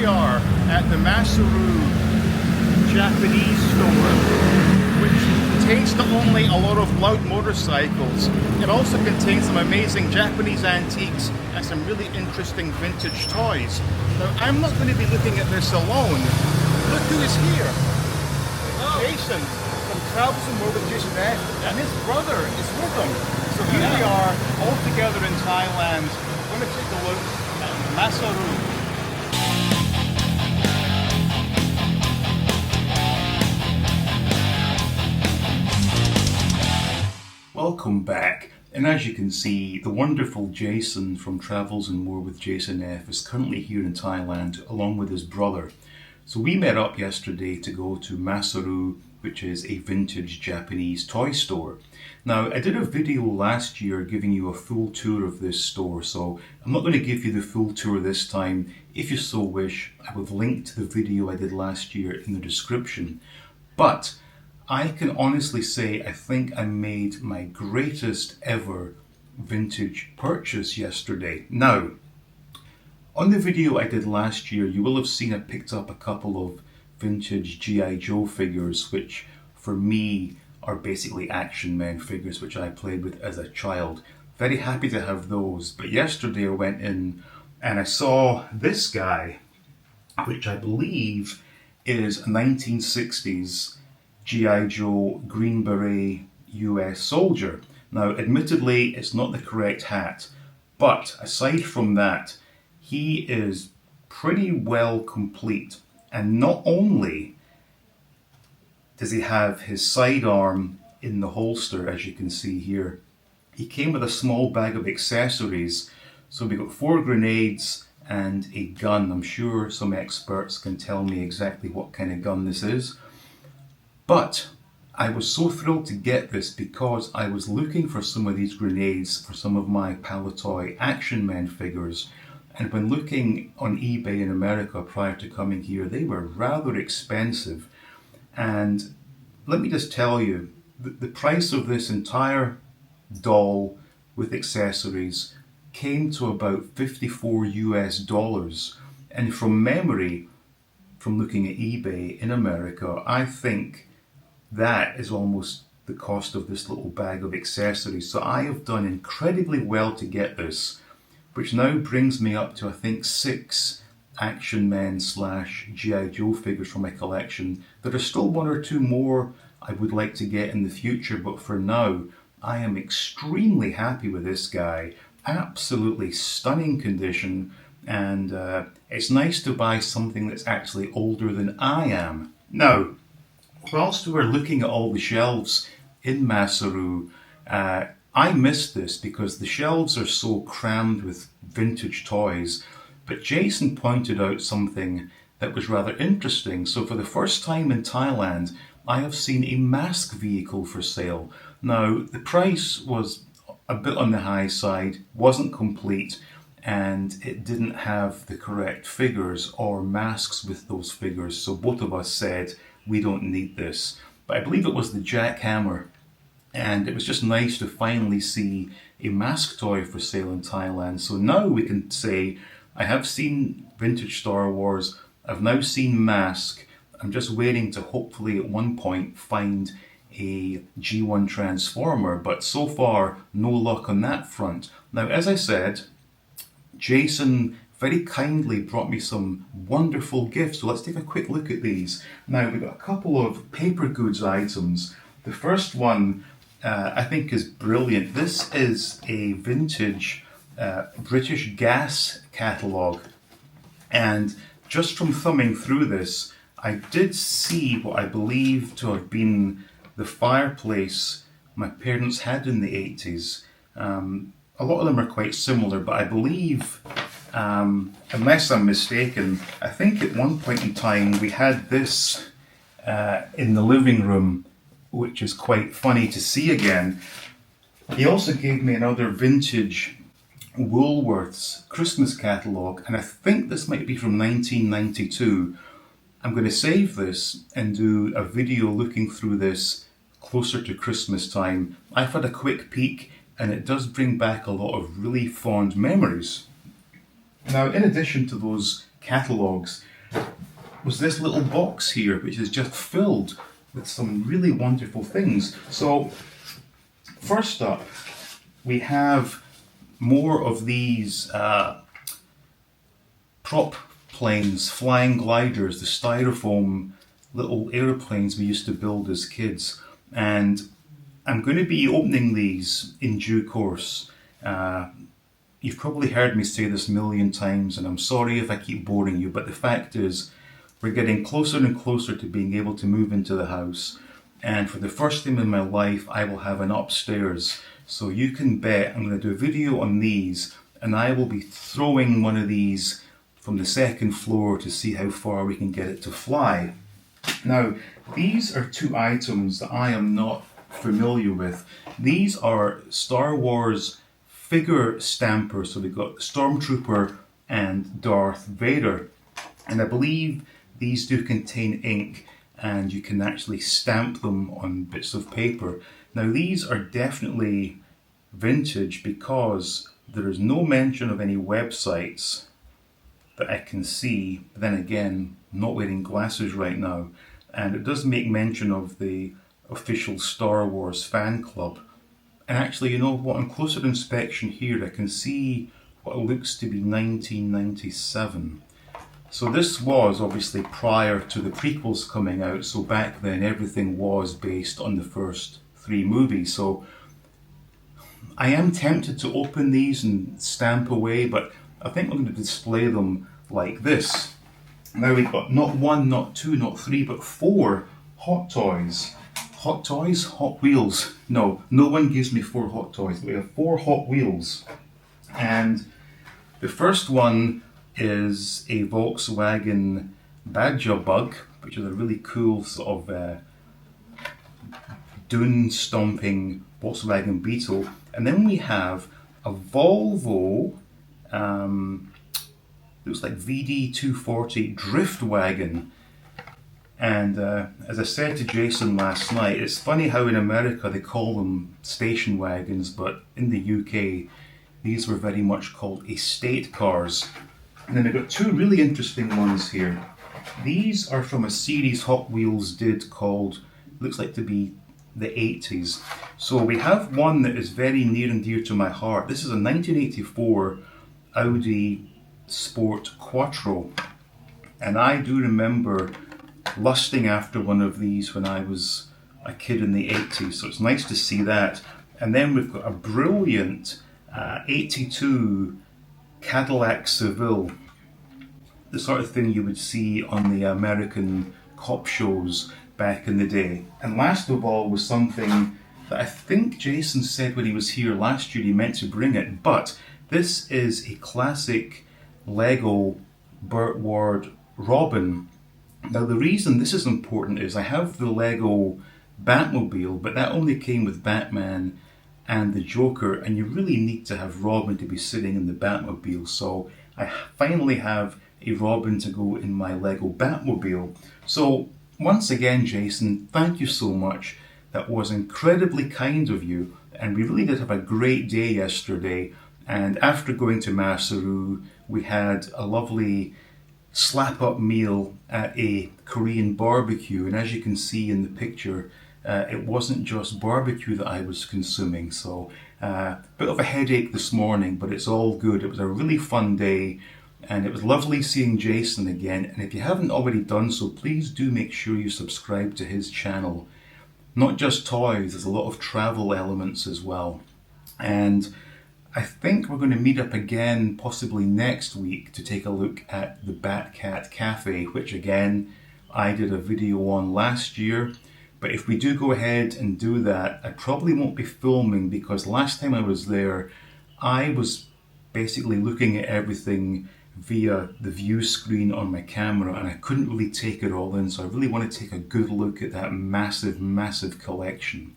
we are at the Masaru Japanese store, which contains not only a lot of loud motorcycles, it also contains some amazing Japanese antiques and some really interesting vintage toys. Now, I'm not going to be looking at this alone. Look who is here. Jason from Travels and More with Jason F. And his brother is with him. So here we are, all together in Thailand. We're going to take a look at Masaru. Welcome back, and as you can see, the wonderful Jason from Travels and More with Jason F is currently here in Thailand along with his brother. So we met up yesterday to go to Masaru, which is a vintage Japanese toy store. Now, I did a video last year giving you a full tour of this store, so I'm not going to give you the full tour this time. If you so wish, I will link to the video I did last year in the description. But I can honestly say I think I made my greatest ever vintage purchase yesterday. Now, on the video I did last year, you will have seen I picked up a couple of vintage G.I. Joe figures, which for me are basically Action Men figures, which I played with as a child. Very happy to have those. But yesterday I went in and I saw this guy, which I believe is a 1960s G.I. Joe Green Beret US soldier. Now, admittedly, it's not the correct hat, but aside from that, he is pretty well complete. And not only does he have his sidearm in the holster, as you can see here, he came with a small bag of accessories. So we got 4 grenades and a gun. I'm sure some experts can tell me exactly what kind of gun this is. But I was so thrilled to get this because I was looking for some of these grenades for some of my Palitoy Action Men figures. And when looking on eBay in America prior to coming here, they were rather expensive. And let me just tell you, the price of this entire doll with accessories came to about $54 US. And from memory, from looking at eBay in America, I think that is almost the cost of this little bag of accessories. So I have done incredibly well to get this, which now brings me up to I think 6 Action Men / G.I. Joe figures from my collection. There are still 1 or 2 more I would like to get in the future, but for now I am extremely happy with this guy. Absolutely stunning condition, and it's nice to buy something that's actually older than I am. Now, whilst we were looking at all the shelves in Masaru, I missed this because the shelves are so crammed with vintage toys, but Jason pointed out something that was rather interesting. So for the first time in Thailand, I have seen a M.a.s.k vehicle for sale. Now, the price was a bit on the high side, wasn't complete, and it didn't have the correct figures or masks with those figures, so both of us said, we don't need this. But I believe it was the Jackhammer, and it was just nice to finally see a M.a.s.k toy for sale in Thailand. So now we can say, I have seen vintage Star Wars, I've now seen M.a.s.k, I'm just waiting to hopefully at one point find a G1 Transformer, but so far no luck on that front. Now, as I said, Jason very kindly brought me some wonderful gifts, so let's take a quick look at these. Now, we've got a couple of paper goods items. The first one I think is brilliant. This is a vintage British gas catalogue, and just from thumbing through this, I did see what I believe to have been the fireplace my parents had in the 80s. A lot of them are quite similar, but I believe, unless I'm mistaken, I think at one point in time we had this in the living room, which is quite funny to see again. He also gave me another vintage Woolworths Christmas catalogue, and I think this might be from 1992. I'm going to save this and do a video looking through this closer to Christmas time. I've had a quick peek, and it does bring back a lot of really fond memories. Now, in addition to those catalogues, was this little box here, which is just filled with some really wonderful things. So first up, we have more of these prop planes, flying gliders, the styrofoam little airplanes we used to build as kids. And I'm going to be opening these in due course. You've probably heard me say this a million times, and I'm sorry if I keep boring you, but the fact is, we're getting closer and closer to being able to move into the house. And for the first time in my life, I will have an upstairs. So you can bet I'm going to do a video on these, and I will be throwing one of these from the second floor to see how far we can get it to fly. Now, these are two items that I am not familiar with. These are Star Wars figure stampers. So we've got Stormtrooper and Darth Vader. And I believe these do contain ink, and you can actually stamp them on bits of paper. Now, these are definitely vintage because there is no mention of any websites that I can see. But then again, I'm not wearing glasses right now, and it does make mention of the official Star Wars fan club. And actually, you know what, on closer inspection here, I can see what looks to be 1997. So this was obviously prior to the prequels coming out, so back then everything was based on the first three movies. So I am tempted to open these and stamp away, but I think I'm going to display them like this. Now we've got not one, not two, not three, but four Hot Toys. Hot Toys? Hot Wheels. No one gives me four Hot Toys, but we have four Hot Wheels. And the first one is a Volkswagen Badger Bug, which is a really cool sort of dune stomping Volkswagen Beetle. And then we have a Volvo, looks like VD240 Drift Wagon. And as I said to Jason last night, it's funny how in America they call them station wagons, but in the UK these were very much called estate cars. And then I've got two really interesting ones here. These are from a series Hot Wheels did called, looks like to be the 80s. So we have one that is very near and dear to my heart. This is a 1984 Audi Sport Quattro. And I do remember lusting after one of these when I was a kid in the 80s. So it's nice to see that. And then we've got a brilliant 82 Cadillac Seville, the sort of thing you would see on the American cop shows back in the day. And last of all was something that I think Jason said when he was here last year he meant to bring it, but this is a classic Lego Burt Ward Robin. Now the reason this is important is I have the Lego Batmobile, but that only came with Batman and the Joker, and you really need to have Robin to be sitting in the Batmobile. So I finally have a Robin to go in my Lego Batmobile. So once again, Jason, thank you so much. That was incredibly kind of you, and we really did have a great day yesterday. And after going to Masaru, we had a lovely slap-up meal at a Korean barbecue, and as you can see in the picture, it wasn't just barbecue that I was consuming, so bit of a headache this morning, but it's all good. It was a really fun day, and it was lovely seeing Jason again. And if you haven't already done so, please do make sure you subscribe to his channel. Not just toys, there's a lot of travel elements as well. And I think we're going to meet up again possibly next week to take a look at the Batcat Cafe, which again I did a video on last year. But if we do go ahead and do that, I probably won't be filming because last time I was there, I was basically looking at everything via the view screen on my camera and I couldn't really take it all in. So I really want to take a good look at that massive, massive collection.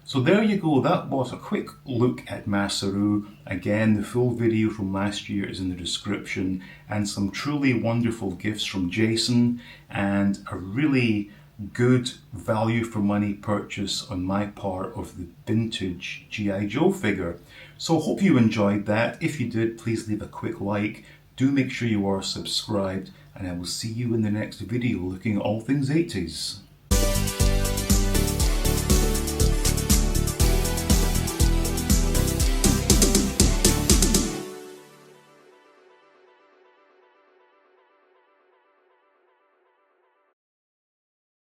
So there you go, that was a quick look at Masaru. Again, the full video from last year is in the description, and some truly wonderful gifts from Jason, and a really good value for money purchase on my part of the vintage G.I. Joe figure. So hope you enjoyed that. If you did, please leave a quick like. Do make sure you are subscribed, and I will see you in the next video looking at all things 80s.